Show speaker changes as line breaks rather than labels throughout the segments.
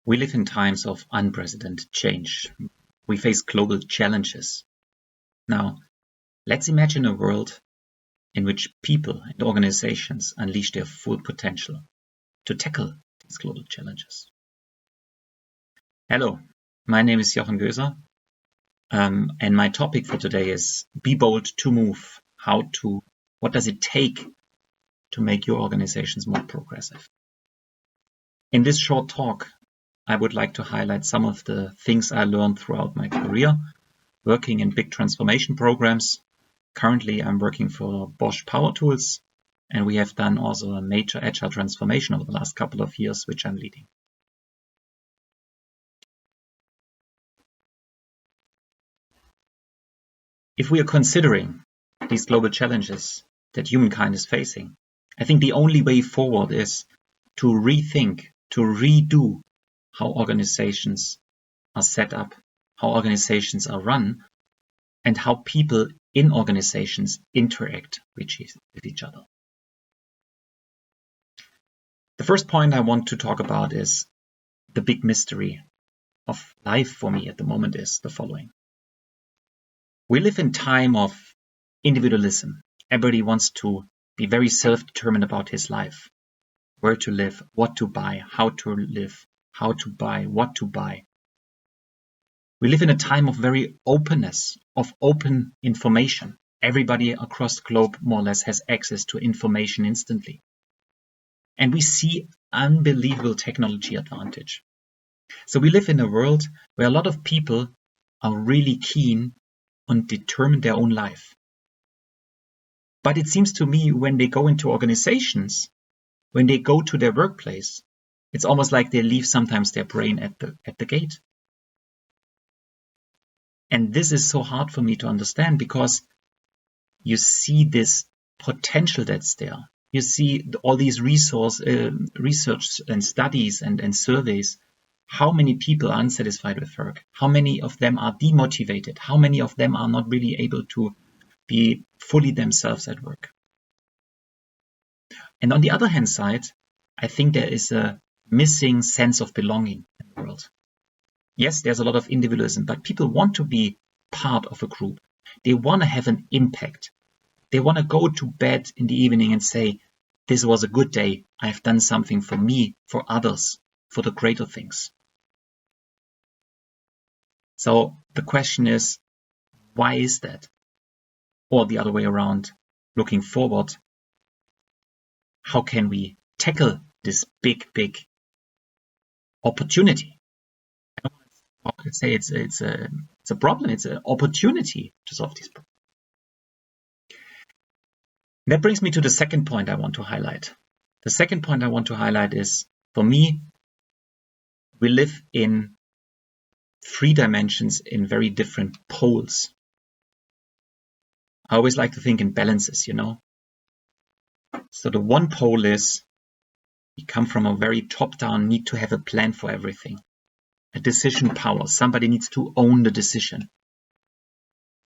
We live in times of unprecedented change. We face global challenges. Now, let's imagine a world in which people and organizations unleash their full potential to tackle these global challenges. Hello, my name is Jochen Goeser, and my topic for today is Be Bold to Move. What does it take to make your organizations more progressive? In this short talk, I would like to highlight some of the things I learned throughout my career, working in big transformation programs. Currently, I'm working for Bosch Power Tools, and we have done also a major agile transformation over the last couple of years, which I'm leading. If we are considering these global challenges that humankind is facing, I think the only way forward is to rethink, to redo how organizations are set up, how organizations are run, and how people in organizations interact with each other. The first point I want to talk about is the big mystery of life for me at the moment is the following. We live in time of individualism. Everybody wants to be very self-determined about his life, where to live, what to buy, how to live, how to buy, what to buy. We live in a time of very openness, of open information. Everybody across the globe more or less has access to information instantly. And we see unbelievable technology advantage. So we live in a world where a lot of people are really keen on determine their own life. But it seems to me when they go into organizations, when they go to their workplace, it's almost like they leave sometimes their brain at the gate. And this is so hard for me to understand because you see this potential that's there. You see all these research and studies and surveys. How many people are unsatisfied with work? How many of them are demotivated? How many of them are not really able to be fully themselves at work? And on the other hand side, I think there is a missing sense of belonging in the world. Yes, there's a lot of individualism, but people want to be part of a group. They want to have an impact. They want to go to bed in the evening and say, this was a good day. I've done something for me, for others, for the greater things. So the question is, why is that? Or the other way around, looking forward, how can we tackle this big opportunity? I don't want to say it's a problem, it's an opportunity to solve this problem. That brings me to the second point I want to highlight. The second point I want to highlight is, for me, we live in 3 dimensions in very different poles. I always like to think in balances, So the one pole is, we come from a very top-down need to have a plan for everything. A decision power. Somebody needs to own the decision.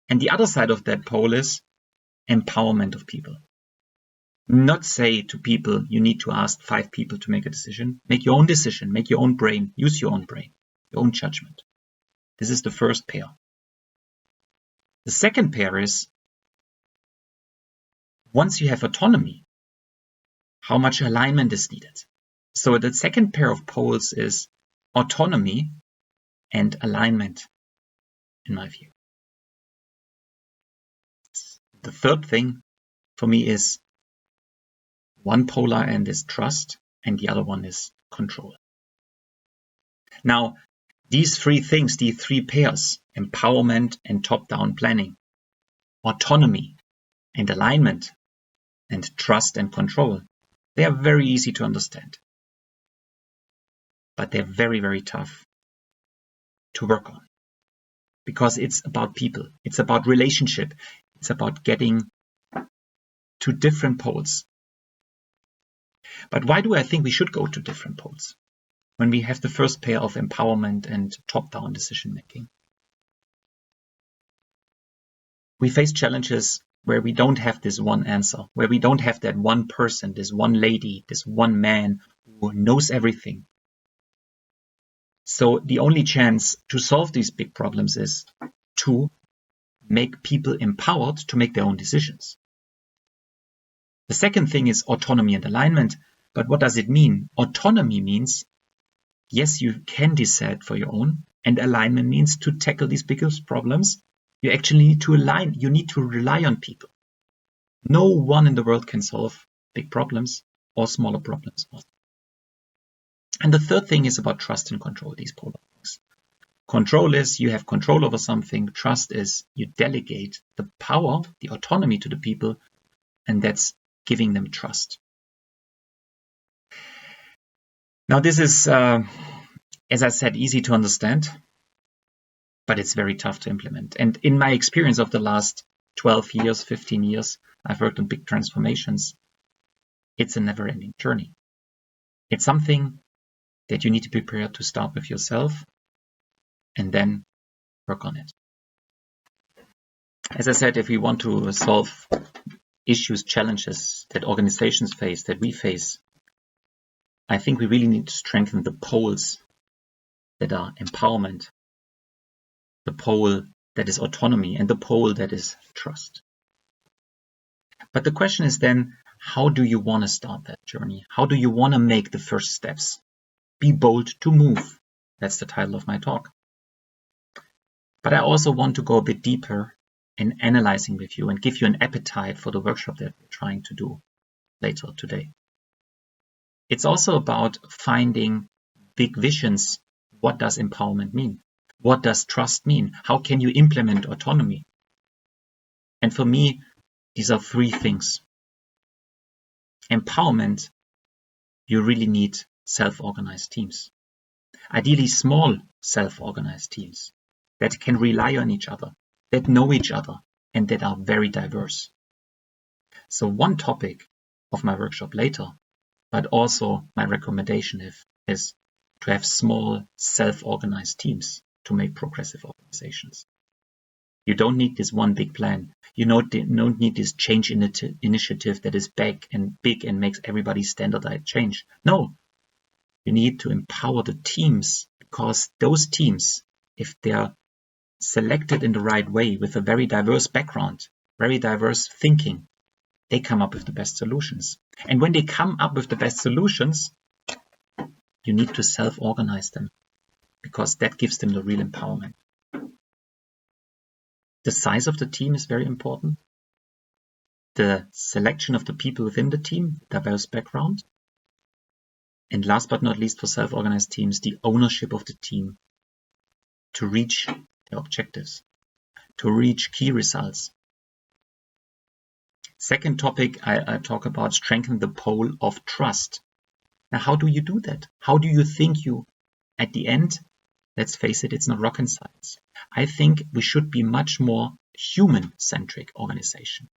And the other side of that pole is empowerment of people. Not say to people, you need to ask 5 people to make a decision. Make your own decision. Make your own brain. Use your own brain. Your own judgment. This is the first pair. The second pair is, once you have autonomy, how much alignment is needed. So the second pair of poles is autonomy and alignment, in my view. The third thing for me is one polar end is trust and the other one is control. Now, these 3 things, these 3 pairs, empowerment and top-down planning, autonomy and alignment, and trust and control, they are very easy to understand. But they're very, very tough to work on. Because it's about people. It's about relationship. It's about getting to different poles. But why do I think we should go to different poles when we have the first pair of empowerment and top-down decision making? We face challenges where we don't have this one answer, where we don't have that one person, this one lady, this one man who knows everything. So the only chance to solve these big problems is to make people empowered to make their own decisions. The second thing is autonomy and alignment. But what does it mean? Autonomy means, yes, you can decide for your own, and alignment means to tackle these biggest problems. You actually need to align. You need to rely on people. No one in the world can solve big problems or smaller problems. And the third thing is about trust and control, these polar things. Control is you have control over something. Trust is you delegate the power, the autonomy to the people, and that's giving them trust. Now, this is, as I said, easy to understand, but it's very tough to implement. And in my experience of the last 12 years, 15 years, I've worked on big transformations. It's a never-ending journey. It's something that you need to be prepared to start with yourself and then work on it. As I said, if we want to solve issues, challenges that organizations face, that we face, I think we really need to strengthen the poles that are empowerment, the pole that is autonomy, and the pole that is trust. But the question is then, how do you want to start that journey? How do you want to make the first steps? Be bold to move. That's the title of my talk. But I also want to go a bit deeper in analyzing with you and give you an appetite for the workshop that we're trying to do later today. It's also about finding big visions. What does empowerment mean? What does trust mean? How can you implement autonomy? And for me, these are three things. Empowerment, you really need self-organized teams. Ideally small self-organized teams that can rely on each other, that know each other, and that are very diverse. So one topic of my workshop later, but also my recommendation is to have small self-organized teams to make progressive organizations. You don't need this one big plan. You don't need this change initiative that is big and makes everybody standardize change. No, you need to empower the teams, because those teams, if they're selected in the right way with a very diverse background, very diverse thinking, they come up with the best solutions. And when they come up with the best solutions, you need to self-organize them, because that gives them the real empowerment. The size of the team is very important. The selection of the people within the team, diverse background. And last but not least, for self-organized teams, the ownership of the team to reach their objectives, to reach key results. Second topic, I talk about strengthen the pole of trust. Now, how do you do that? How do you think you, at the end, let's face it, it's not rocket science. I think we should be much more human-centric organization.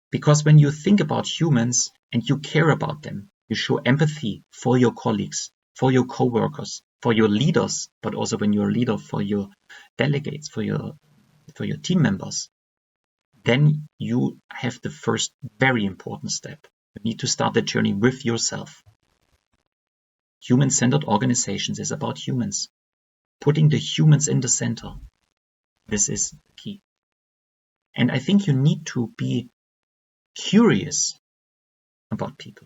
Because when you think about humans and you care about them, you show empathy for your colleagues, for your co-workers, for your leaders, but also when you're a leader for your delegates, for your team members, then you have the first very important step. You need to start the journey with yourself. Human-centered organizations is about humans. Putting the humans in the center. This is key. And I think you need to be curious about people.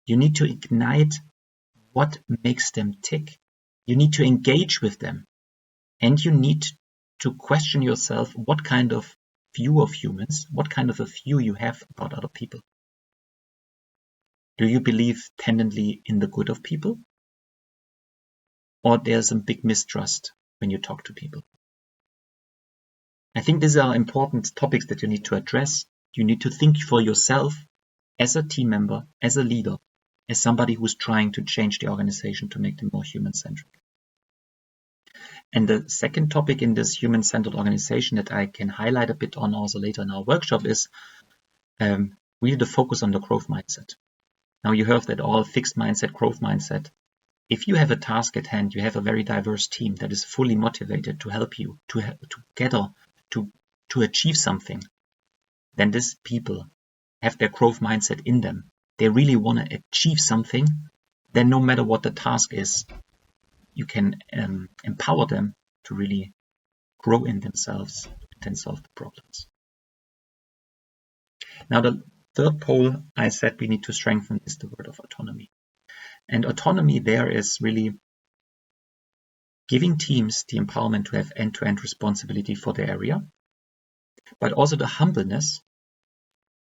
You need to ignite what makes them tick. You need to engage with them. And you need to question yourself what kind of view of humans, what kind of a view you have about other people. Do you believe tendently in the good of people? Or there's a big mistrust when you talk to people? I think these are important topics that you need to address. You need to think for yourself as a team member, as a leader, as somebody who's trying to change the organization to make them more human-centric. And the second topic in this human-centered organization that I can highlight a bit on also later in our workshop is really the focus on the growth mindset. Now you heard that all fixed mindset, growth mindset. If you have a task at hand, you have a very diverse team that is fully motivated to help you together to achieve something, then these people have their growth mindset in them. They really want to achieve something. Then no matter what the task is, you can empower them to really grow in themselves and then solve the problems. Now, the third pole I said we need to strengthen is the word of autonomy. And autonomy there is really giving teams the empowerment to have end-to-end responsibility for their area, but also the humbleness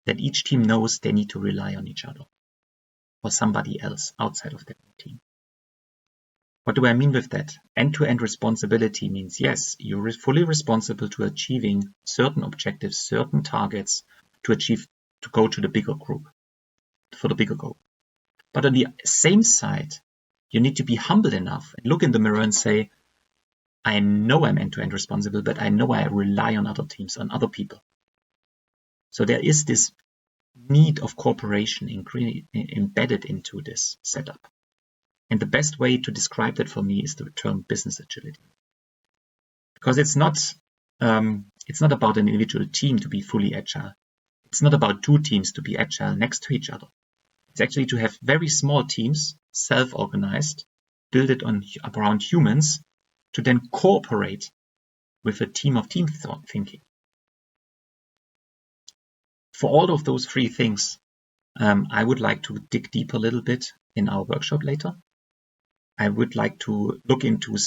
that each team knows they need to rely on each other or somebody else outside of their team. What do I mean with that? End-to-end responsibility means, yes, you're fully responsible to achieving certain objectives, certain targets to go to the bigger group, for the bigger goal. But on the same side, you need to be humble enough and look in the mirror and say, I know I'm end-to-end responsible, but I know I rely on other teams, on other people. So there is this need of cooperation embedded into this setup. And the best way to describe that for me is the term business agility. Because it's not about an individual team to be fully agile. It's not about two teams to be agile next to each other. It's actually to have very small teams, self-organized, build it around humans, to then cooperate with a team of team thinking. For all of those three things, I would like to dig deep a little bit in our workshop later. I would like to look into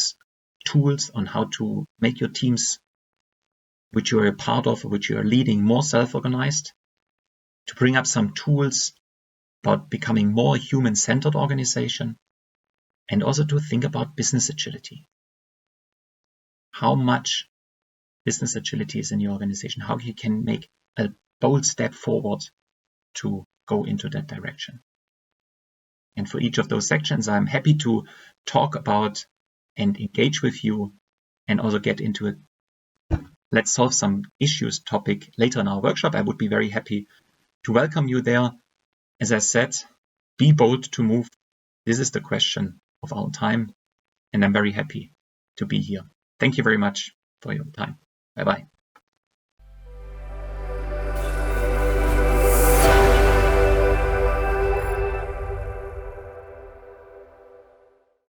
tools on how to make your teams, which you're a part of, or which you are leading, more self-organized, to bring up some tools about becoming more human-centered organization, and also to think about business agility. How much business agility is in your organization, how you can make a bold step forward to go into that direction. And for each of those sections, I'm happy to talk about and engage with you and also get into a let's solve some issues topic later in our workshop. I would be very happy to welcome you there. As I said, be bold to move. This is the question of our time, and I'm very happy to be here. Thank you very much for your time. Bye-bye.